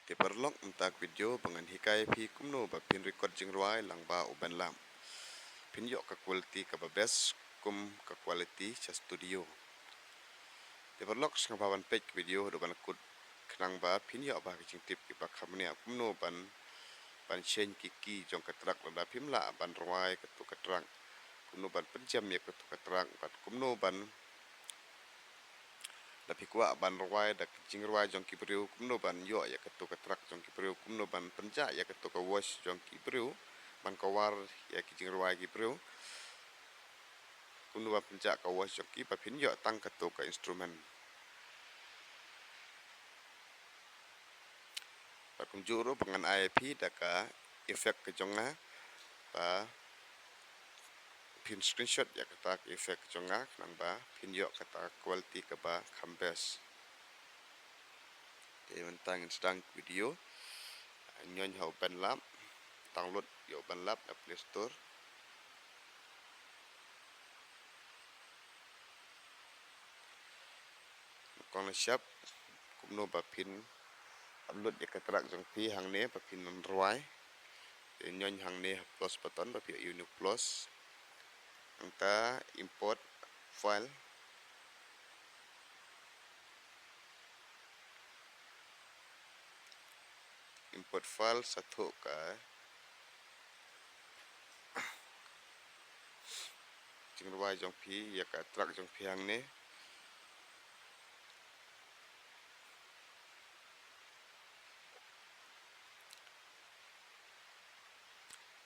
Diperlok entak video bangan hikai phi kumno ba pin record jing ruai lang ba uban lam. Pin yok ka quality ka ba best kum ka quality cha studio. Diperlok sang bawan page video do ban kut khnang ba pin yok ba jing tip ki ba khamne kumno ban chen ki jong ka trak la pim la ban ruai ka tu ka trang. Kumno ban penjam ya ka tu ka trang ban kumno ban da pikwa ban ruai da jing ruai jong ki priu kumno ban yo ya ketu ka trak jong ki priu kumno ban penja ya ketu ka wash jong ki priu ban kawar ya ki jing ruai ki priu kumno ban penja ka wash jong ki pa phin yo tang ketu ka instrument pa kum juro pangan IP da ka effect ka jonga pa pin screenshot ya kata effect jonga nang ba phin yo kata quality ka ba khambes de mentang sedang video nyon hau ban lap download yo ban lap da Play Store kong na siap kumno ba pin upload ya katrak jong pi hang ne ba pin non ruai nyon hang ne plus button ba pi unique plus angta import file satu ka jing ruai jong pi ya katrak jong pi hang ne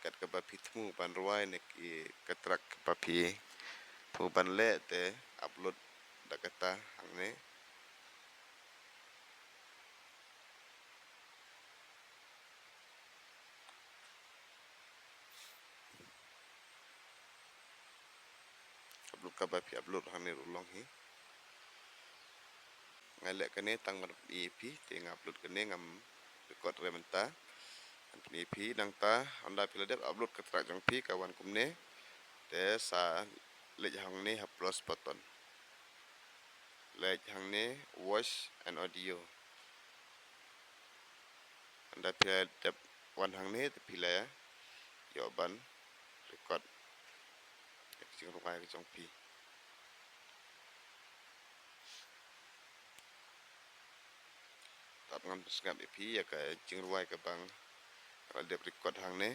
kat ka ba pi thmu ban ruai ne ki katrak ba pi thu ban le te upload da kata hang ne upload ka ba pi upload hang ne ulong hi ngalek kene tang mar EP te ngupload kene ngam record rementa EP nang ta anda pila dep upload katrak jong pi kawan kumne te sa lej hang ne ha plus button lej hang ne wash and audio anda pila dep wan hang ne te pila ya yo ban record jing ruai ke jong pi tap ngam sngap EP ya ka jing ruai ke bang dep record hang ne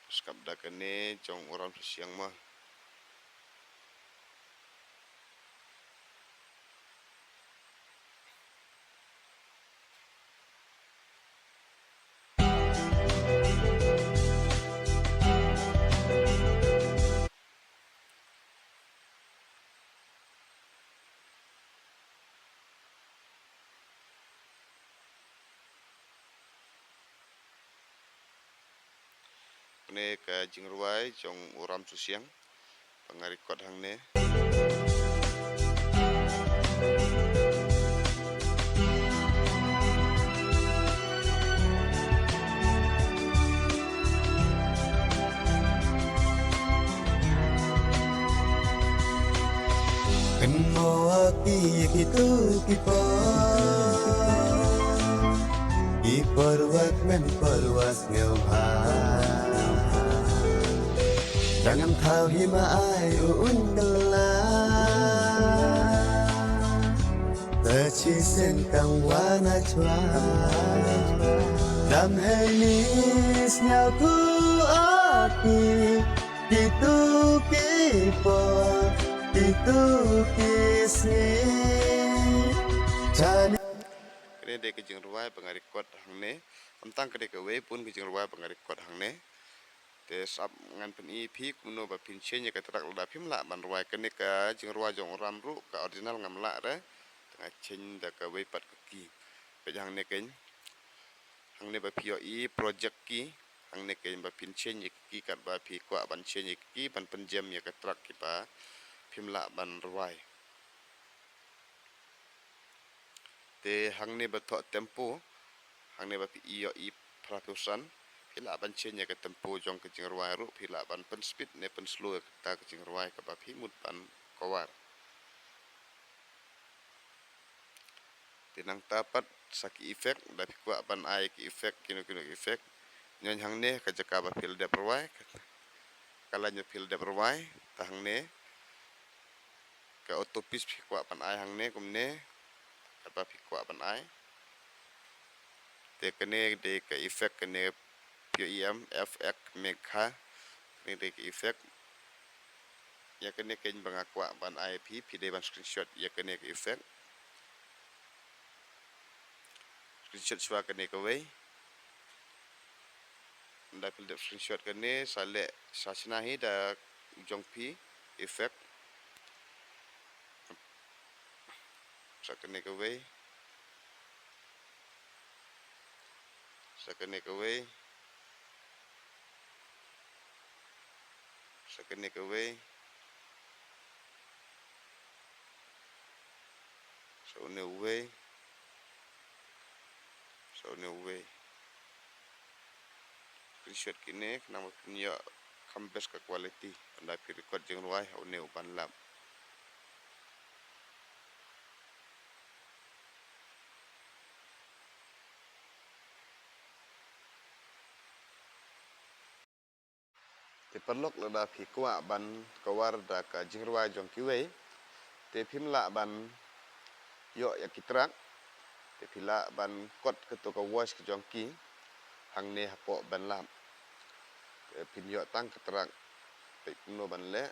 skap da kene jong orang siang mah kene ka jing ruai jong orang siang pangarikot hang ne Itu Iperwat men perwas ngeuha Jangan tahu hima ayu undela Tercisen kang wana chua Dam henis nyaku api Itu kipo Itu kisni Jani kene de ke jing ruai pangarikot hang ne tentang kede ke we pun ke jing ruai pangarikot hang ne te sap ngan pen EP kuno ba pin chen ya katrak la phim la ban ruai kene ka jing ruai jong ram ru ka original ngam la re tengah chen da ka we pat ki pe hang ne ken hang ne ba pio i project ki hang ne ken ba pin chen ki kat ba pi kwa ban chen ki ban penjam ya katrak ki ba phim la ban ruai te hang ne ba tho tempo hang ne ba pi i 100% pila ban chen ya ka tempo jong ke jing ruai ru pila ban pen speed ne pen slow ta ke jing ruai ka ba phi mut ban kawar tinang tapat saki efek da phi kwa ban ai ki efek kino kino efek nyon hang ne ka jaka ba pil de ruai kala nyo pil de ruai ta hang ne ka otopis phi kwa ban ai hang ne kum ne ka ba phi kwa ban ai te kene de ka efek kene PEM FX mekha ni de ka efek ya kene ken banga kwa ban IP pide ban screenshot ya kene ka efek screenshot swa kene ka wei nda pil de screenshot kene sale sasna hi da jong pi efek sa kene ka wei sa kene ka wei sa kene ka wei so ne wei so ne wei screenshot kene nama punya kambes ka quality nda pi record jeng ruai au ne ban lam te perlok la da phi kwa ban kawar da ka jing ruai jong ki wei te phim la ban yo ya kitrak te phila ban kot ke to ka voice ke jong ki hang ne hapo ban lam te phin yo tang kitrak pe no ban le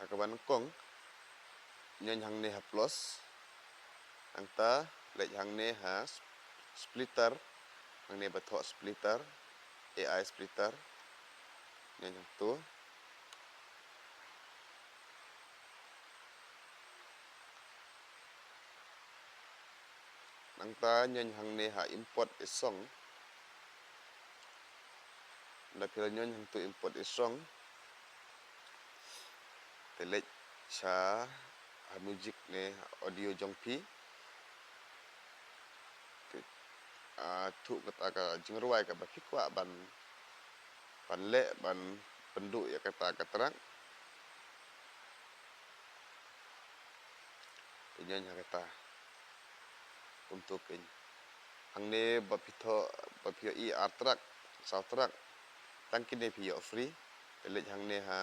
akaban kong nyon hang ne ha plus angta le hang ne ha splitter hang ne bathok splitter AI splitter nyon hang tu angta nyon hang ne ha import song da pila nyon hang tu import song telek cha music ne audio jong pi thu kata ka jingruai ka ba kwa ban le ban penduk ya kata terang nyon hang kata untuk ini hang ne ba pitho ba pio I art track sound track tang kini pio free telek hang ne ha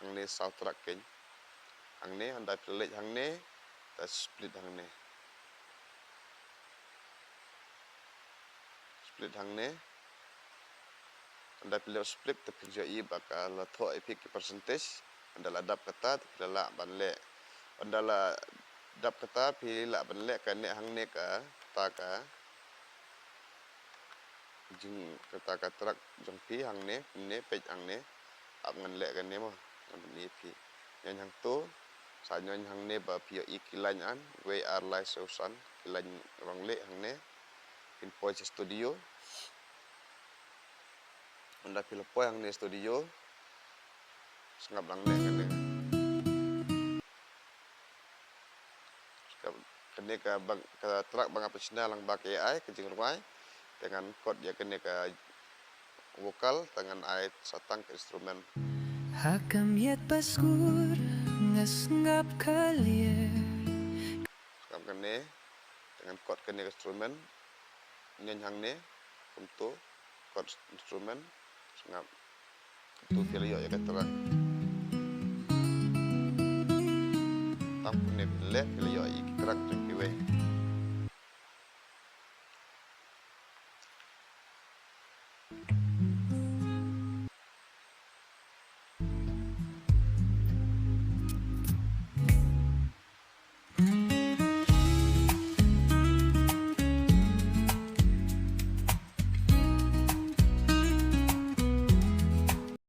hang ne sound track ken hang ne anda telek hang ne ta split hang ne split hang ne anda pilih split tapi I bakal tho epic percentage anda ladap kata pilih ban le anda la dap kata pilih ban le kan ne hang ne ka ta ka jing kata ka trak jong pi hang ne pe hang ne ap ngan le kan ne mo ngan ni pi nyan hang tu sa nyan hang ne ba pi I kilan an we are live sausan kilan rong le hang ne in voice studio anda pilih po hang ne studio sengap lang ne kan ne kene ka bang ka trak bang apa Cina lang ba AI ke jing ruai dengan kod ya kene ka vokal dengan ait satang ke instrumen Hakam yet baskur ngasngap kalian sengap kene dengan kod kene ke instrumen nyan hang ne untuk kod instrumen sengap tu filio ya terang tampun ne bile filio I terang jeng piwe